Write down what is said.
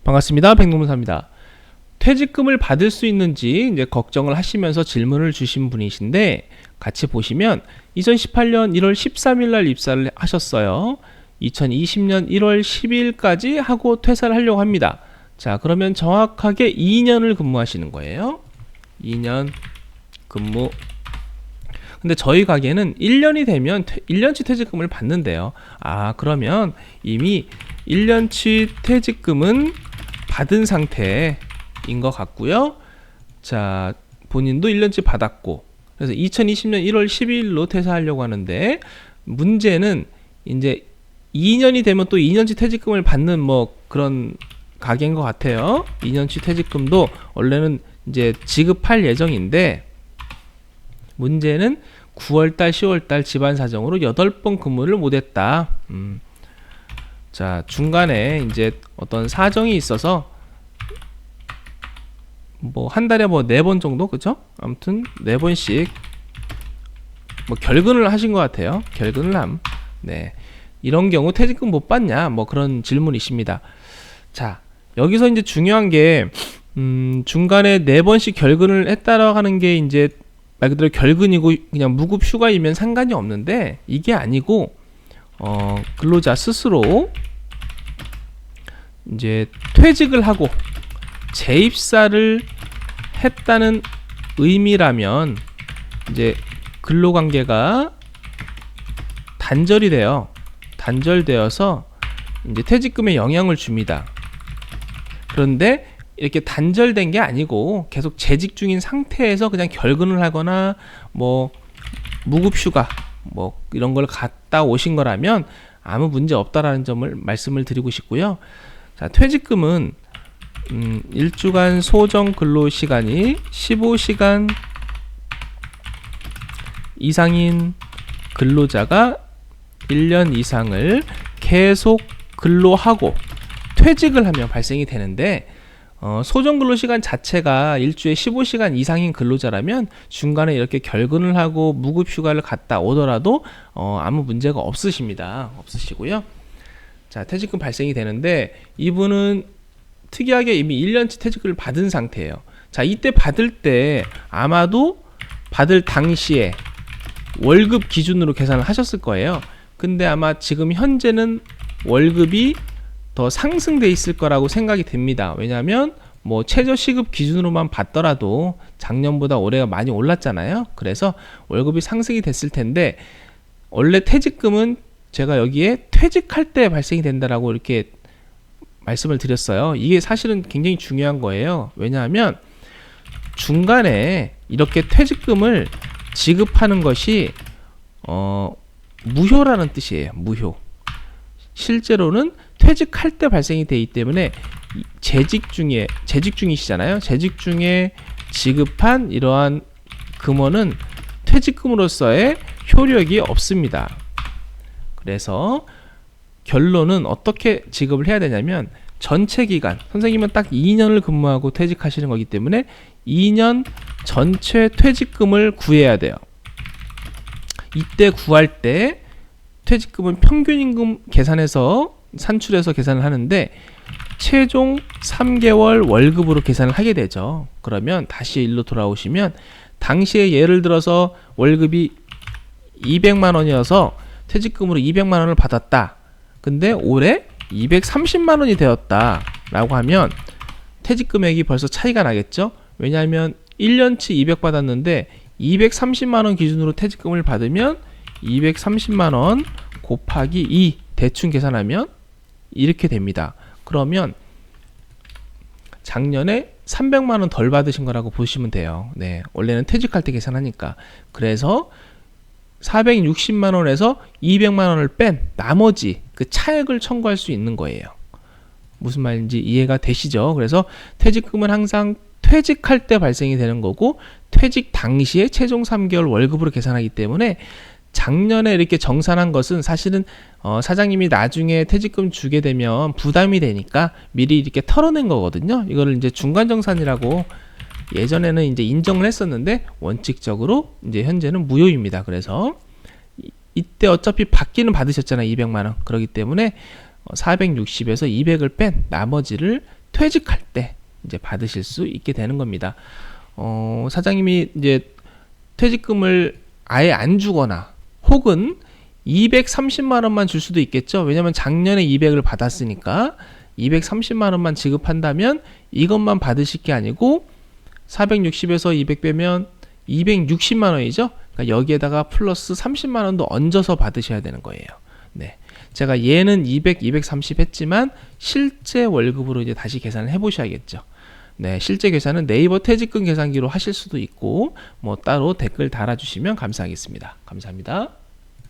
반갑습니다. 백노무사입니다. 퇴직금을 받을 수 있는지 이제 걱정을 하시면서 질문을 주신 분이신데, 같이 보시면 2018년 1월 13일 날 입사를 하셨어요. 2020년 1월 12일까지 하고 퇴사를 하려고 합니다. 자, 그러면 정확하게 2년을 근무하시는 거예요. 2년 근무. 근데 저희 가게는 1년이 되면 1년치 퇴직금을 받는데요. 그러면 이미 1년치 퇴직금은 받은 상태인 것 같고요. 자, 본인도 1년치 받았고, 그래서 2020년 1월 12일로 퇴사하려고 하는데, 문제는 이제 2년이 되면 또 2년치 퇴직금을 받는 그런 가게인 것 같아요. 2년치 퇴직금도 원래는 이제 지급할 예정인데, 문제는 9월달, 10월달 집안 사정으로 8번 근무를 못했다. 자, 중간에 이제 어떤 사정이 있어서 한 달에 4번 정도, 그죠? 아무튼 4번씩 결근을 하신 것 같아요. 결근을 함. 네. 이런 경우 퇴직금 못 받냐? 그런 질문이십니다. 자, 여기서 이제 중요한 게, 중간에 4번씩 결근을 했다라고 하는 게 이제 말 그대로 결근이고 그냥 무급 휴가이면 상관이 없는데, 이게 아니고, 근로자 스스로 이제 퇴직을 하고 재입사를 했다는 의미라면 이제 근로관계가 단절되어서 이제 퇴직금에 영향을 줍니다. 그런데 이렇게 단절된 게 아니고 계속 재직 중인 상태에서 그냥 결근을 하거나 무급휴가 이런 걸 갔다 오신 거라면 아무 문제 없다라는 점을 말씀을 드리고 싶고요. 자, 퇴직금은 1주간 소정 근로시간이 15시간 이상인 근로자가 1년 이상을 계속 근로하고 퇴직을 하면 발생이 되는데, 소정 근로시간 자체가 일주에 15시간 이상인 근로자라면 중간에 이렇게 결근을 하고 무급휴가를 갔다 오더라도 아무 문제가 없으시고요. 자, 퇴직금 발생이 되는데, 이분은 특이하게 이미 1년치 퇴직금을 받은 상태예요. 자, 이때 받을 때 아마도 받을 당시에 월급 기준으로 계산을 하셨을 거예요. 근데 아마 지금 현재는 월급이 더 상승돼 있을 거라고 생각이 됩니다. 왜냐하면 최저시급 기준으로만 봤더라도 작년보다 올해가 많이 올랐잖아요. 그래서 월급이 상승이 됐을 텐데, 원래 퇴직금은 제가 여기에 퇴직할 때 발생이 된다라고 이렇게 말씀을 드렸어요. 이게 사실은 굉장히 중요한 거예요. 왜냐하면 중간에 이렇게 퇴직금을 지급하는 것이 무효라는 뜻이에요. 무효. 실제로는 퇴직할 때 발생이 되기 때문에 재직 중이시잖아요. 재직 중에 지급한 이러한 금원은 퇴직금으로서의 효력이 없습니다. 그래서 결론은 어떻게 지급을 해야 되냐면, 전체 기간, 선생님은 딱 2년을 근무하고 퇴직하시는 거기 때문에 2년 전체 퇴직금을 구해야 돼요. 이때 구할 때 퇴직금은 평균임금 계산해서 산출해서 계산을 하는데, 최종 3개월 월급으로 계산을 하게 되죠. 그러면 다시 일로 돌아오시면, 당시에 예를 들어서 월급이 200만 원이어서 퇴직금으로 200만 원을 받았다. 근데 올해 230만 원이 되었다 라고 하면 퇴직금액이 벌써 차이가 나겠죠. 왜냐하면 1년치 200 받았는데 230만 원 기준으로 퇴직금을 받으면 230만 원 곱하기 2 대충 계산하면 이렇게 됩니다. 그러면 작년에 300만 원 덜 받으신 거라고 보시면 돼요. 네, 원래는 퇴직할 때 계산하니까. 그래서 460만 원에서 200만 원을 뺀 나머지 그 차액을 청구할 수 있는 거예요. 무슨 말인지 이해가 되시죠? 그래서 퇴직금은 항상 퇴직할 때 발생이 되는 거고, 퇴직 당시에 최종 3개월 월급으로 계산하기 때문에 작년에 이렇게 정산한 것은 사실은 사장님이 나중에 퇴직금 주게 되면 부담이 되니까 미리 이렇게 털어낸 거거든요. 이거를 이제 중간정산이라고 예전에는 이제 인정을 했었는데, 원칙적으로 이제 현재는 무효입니다. 그래서 이때 어차피 받기는 받으셨잖아요. 200만 원. 그렇기 때문에 460에서 200을 뺀 나머지를 퇴직할 때 이제 받으실 수 있게 되는 겁니다. 사장님이 이제 퇴직금을 아예 안 주거나 혹은 230만 원만 줄 수도 있겠죠. 왜냐면 작년에 200을 받았으니까 230만 원만 지급한다면 이것만 받으실 게 아니고 460에서 200 빼면 260만 원이죠. 그러니까 여기에다가 플러스 30만 원도 얹어서 받으셔야 되는 거예요. 네. 제가 얘는 200, 230 했지만 실제 월급으로 이제 다시 계산을 해 보셔야겠죠. 네, 실제 계산은 네이버 퇴직금 계산기로 하실 수도 있고 뭐 따로 댓글 달아주시면 감사하겠습니다. 감사합니다.